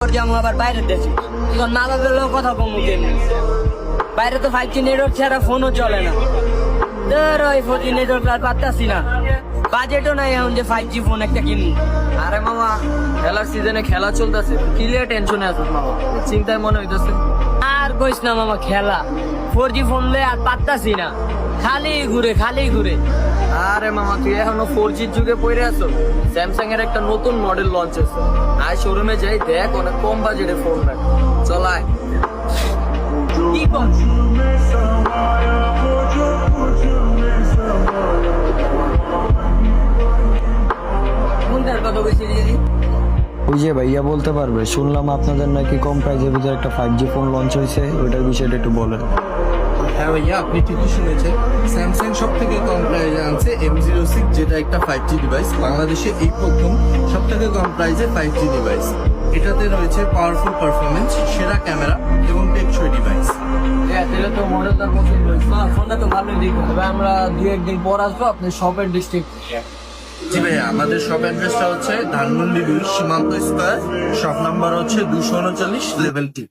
যাবো আবার বাইরের দেশে, এখন মা বাবার কথা কমু কেমনি, বাইরে তো 5G নেটওয়ার্ক ছাড়া ফোনও চলে না। ধর ওই 4G নেটওয়ার্ক আর পারতাছি না, বাজেটও নাই এখন যে 5G ফোন একটা কিনবো। আরে মামা, খেলার সিজনে খেলা চলতেছে, কিলিয়ার টেনশনে আছিস মামা, চিন্তায় মনে হইতেছে। আর কইস না মামা, খেলা 4G ফোন লে আর পারতাছি না, খালি ঘুরে। আরে মামা, তুই এখনো 4G যুগে পড়ে আছো। স্যামসাং এর একটা নতুন মডেল লঞ্চ হয়েছে, আয় শোরুমে যাই দেখ, অনেক কম বাজেটে ফোন রাখ। চল আয়। কি কর কোনটার কথা কইছিলি দিদি? ওই যে ভাইয়া বলতে পারবে, শুনলাম আপনাদের নাকি কম প্রাইজের ভিতরে একটা 5G ফোন লঞ্চ হয়েছে, ওইটার বিষয়টা একটু বলেন। হ্যাঁ ভাইয়া, আপনি ঠিকই শুনেছেন। স্যামসাং সব থেকে কম প্রাইজে আনছে M06, যেটা একটা 5G ডিভাইস। বাংলাদেশে এই প্রথম সব থেকে কম প্রাইজে 5G ডিভাইস। এটাতে রয়েছে পাওয়ারফুল পারফরমেন্স, সেরা ক্যামেরা এবং টেকসই ডিভাইস। হ্যাঁ, তাহলে তো মডেলটার পছন্দ হয়েছে। ফোনটা তো ভালোই দেখবো। তবে আমরা 2-1 দিন পর আসবো, আপনি শপের ডিস্ট্রিক্ট। জি ভাইয়া, আমাদের শপ অ্যাড্রেসটা হচ্ছে ধানমন্ডি 2 সীমান্ত স্কয়ার, শপ নাম্বার হচ্ছে 239 লেভেল 2।